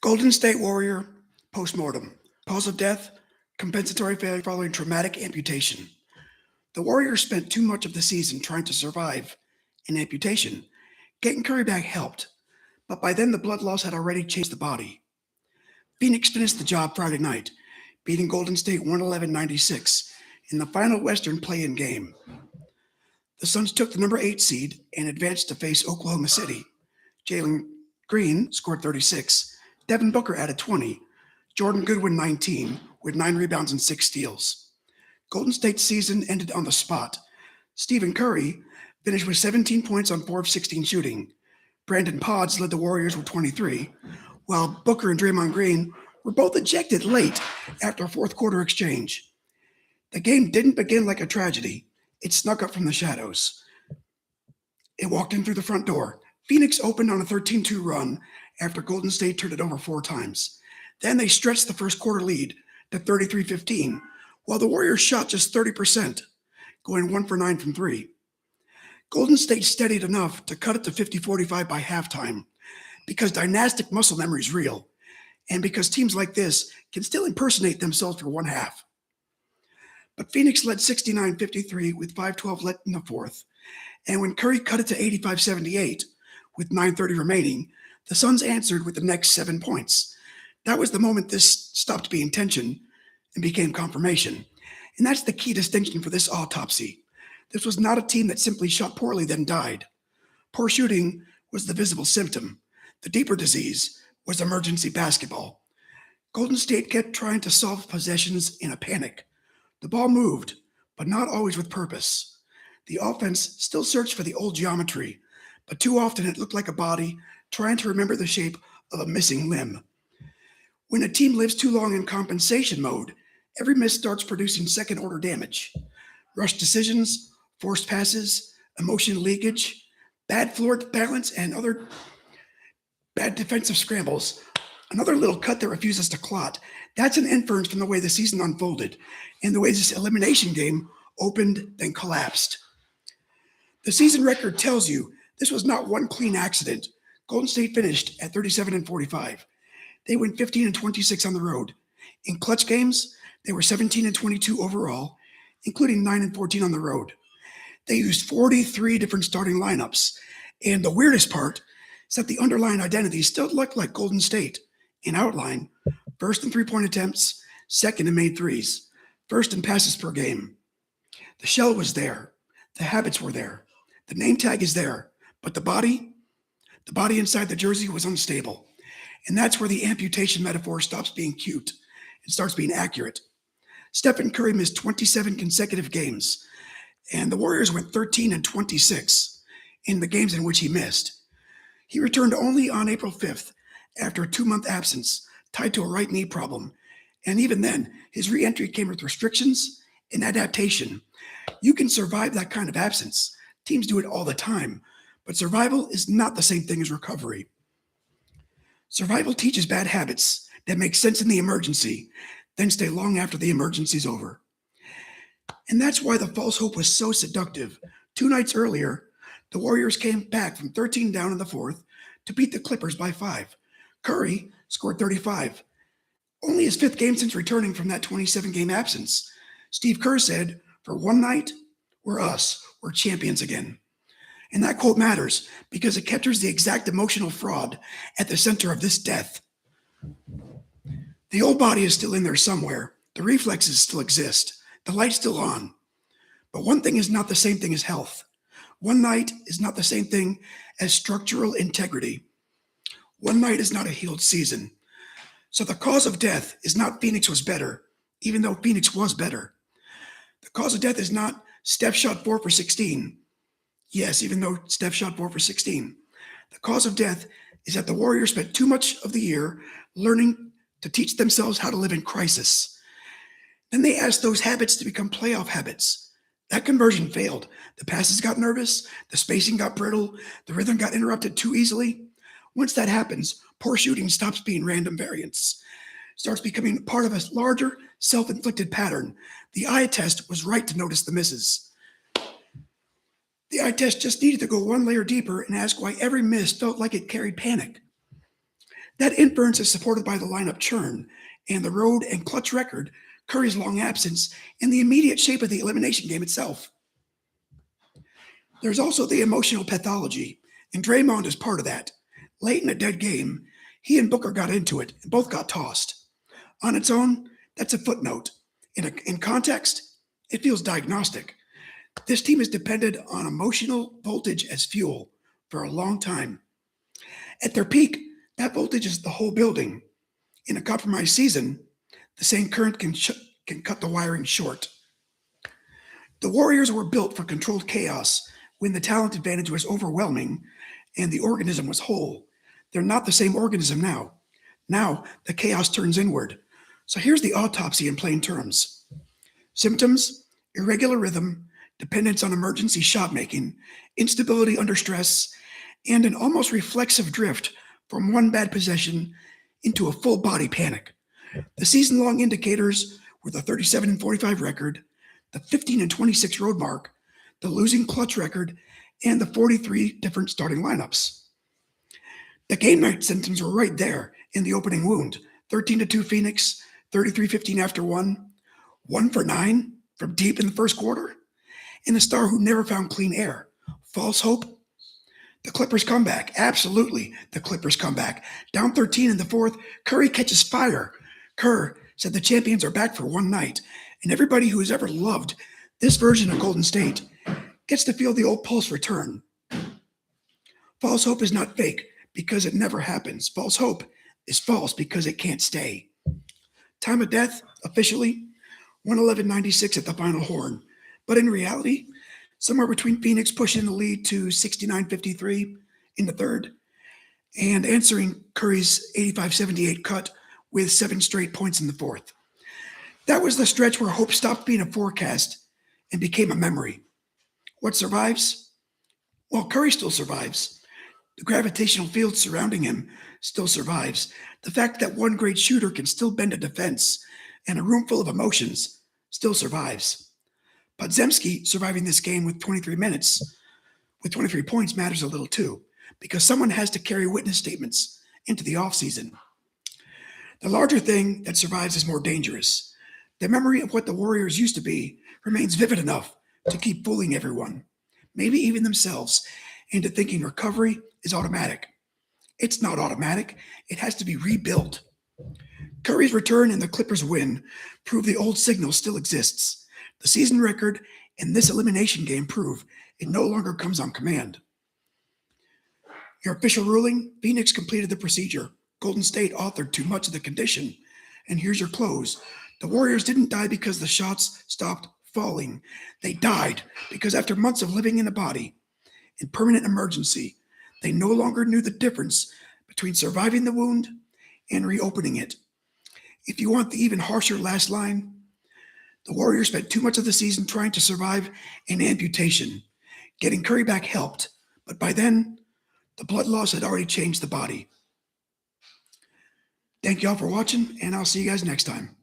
Golden State Warrior postmortem. Cause of death, compensatory failure following traumatic amputation. The Warriors spent too much of the season trying to survive an amputation. Getting Curry back helped, but by then the blood loss had already changed the body. Phoenix finished the job Friday night, beating Golden State 111-96 in the final Western play-in game. The Suns took the number 8 seed and advanced to face Oklahoma City. Jalen Green scored 36, Devin Booker added 20, Jordan Goodwin 19 with 9 rebounds and 6 steals. Golden State's season ended on the spot. Stephen Curry finished with 17 points on 4 of 16 shooting. Brandon Podds led the Warriors with 23, while Booker and Draymond Green were both ejected late after a fourth quarter exchange. The game didn't begin like a tragedy. It snuck up from the shadows. It walked in through the front door. Phoenix opened on a 13-2 run after Golden State turned it over 4 times. Then they stretched the first quarter lead to 33-15, while the Warriors shot just 30%, going 1 for 9 from 3. Golden State steadied enough to cut it to 50-45 by halftime because dynastic muscle memory is real, and because teams like this can still impersonate themselves for one half. But Phoenix led 69-53 with 5:12 left in the fourth, and when Curry cut it to 85-78 with 9:30 remaining, the Suns answered with the next 7 points. That was the moment this stopped being tension and became confirmation. And that's the key distinction for this autopsy. This was not a team that simply shot poorly then died. Poor shooting was the visible symptom. The deeper disease was emergency basketball. Golden State kept trying to solve possessions in a panic. The ball moved, but not always with purpose. The offense still searched for the old geometry, but too often it looked like a body trying to remember the shape of a missing limb. When a team lives too long in compensation mode, every miss starts producing second-order damage. Rushed decisions, forced passes, emotion leakage, bad floor balance, and other bad defensive scrambles. Another little cut that refuses to clot. That's an inference from the way the season unfolded and the way this elimination game opened then collapsed. The season record tells you this was not one clean accident. Golden State finished at 37-45. They went 15-26 on the road. In clutch games, they were 17-22 overall, including 9-14 on the road. They used 43 different starting lineups, and the weirdest part is that the underlying identity still looked like Golden State. In outline, first in three-point attempts, second in made threes, first in passes per game. The shell was there. The habits were there. The name tag is there. But the body inside the jersey was unstable. And that's where the amputation metaphor stops being cute and starts being accurate. Stephen Curry missed 27 consecutive games, and the Warriors went 13-26 in the games in which he missed. He returned only on April 5th after a 2-month absence tied to a right knee problem. And even then, his re-entry came with restrictions and adaptation. You can survive that kind of absence. Teams do it all the time. But survival is not the same thing as recovery. Survival teaches bad habits that make sense in the emergency, then stay long after the emergency's over. And that's why the false hope was so seductive. 2 nights earlier, the Warriors came back from 13 down in the fourth to beat the Clippers by 5. Curry scored 35, only his 5th game since returning from that 27-game absence. Steve Kerr said, "For one night, we're us. We're champions again." And that quote matters because it captures the exact emotional fraud at the center of this death. The old body is still in there somewhere. The reflexes still exist. The light's still on. But one thing is not the same thing as health. One night is not the same thing as structural integrity. One night is not a healed season. So the cause of death is not Phoenix was better, even though Phoenix was better. The cause of death is not Steph shot 4 for 16. Yes, even though Steph shot 4 for 16. The cause of death is that the Warriors spent too much of the year learning to teach themselves how to live in crisis. Then they asked those habits to become playoff habits. That conversion failed. The passes got nervous, the spacing got brittle, the rhythm got interrupted too easily. Once that happens, poor shooting stops being random variance, starts becoming part of a larger self-inflicted pattern. The eye test was right to notice the misses. The eye test just needed to go one layer deeper and ask why every miss felt like it carried panic. That inference is supported by the lineup churn and the road and clutch record, Curry's long absence, and the immediate shape of the elimination game itself. There's also the emotional pathology, and Draymond is part of that. Late in a dead game, he and Booker got into it, and both got tossed. On its own, that's a footnote. In context, it feels diagnostic. This team has depended on emotional voltage as fuel for a long time. At their peak, that voltage is the whole building. In a compromised season, the same current can cut the wiring short. The Warriors were built for controlled chaos when the talent advantage was overwhelming and the organism was whole. They're not the same organism now. Now the chaos turns inward. So here's the autopsy in plain terms. Symptoms: irregular rhythm, dependence on emergency shot making, instability under stress, and an almost reflexive drift from one bad possession into a full body panic. The season-long indicators were the 37-45 record, the 15-26 road mark, the losing clutch record, and the 43 different starting lineups. The game night symptoms were right there in the opening wound. 13-2 Phoenix, 33-15 after 1 for 9 from deep in the first quarter, and a star who never found clean air. False hope? The Clippers come back. Absolutely, the Clippers come back. Down 13 in the fourth, Curry catches fire. Kerr said the champions are back for one night, and everybody who has ever loved this version of Golden State gets to feel the old pulse return. False hope is not fake because it never happens. False hope is false because it can't stay. Time of death, officially, 111.96 at the final horn. But in reality, somewhere between Phoenix pushing the lead to 69-53 in the third and answering Curry's 85-78 cut with 7 straight points in the fourth. That was the stretch where hope stopped being a forecast and became a memory. What survives? Well, Curry still survives. The gravitational field surrounding him still survives. The fact that one great shooter can still bend a defense and a room full of emotions still survives. Podziemski surviving this game with 23 minutes, with 23 points matters a little too, because someone has to carry witness statements into the offseason. The larger thing that survives is more dangerous. The memory of what the Warriors used to be remains vivid enough to keep fooling everyone, maybe even themselves, into thinking recovery is automatic. It's not automatic. It has to be rebuilt. Curry's return and the Clippers' win prove the old signal still exists. The season record and this elimination game prove it no longer comes on command. Your official ruling: Phoenix completed the procedure. Golden State authored too much of the condition. And here's your close. The Warriors didn't die because the shots stopped falling. They died because after months of living in a body in permanent emergency, they no longer knew the difference between surviving the wound and reopening it. If you want the even harsher last line, the Warriors spent too much of the season trying to survive an amputation. Getting Curry back helped, but by then, the blood loss had already changed the body. Thank you all for watching, and I'll see you guys next time.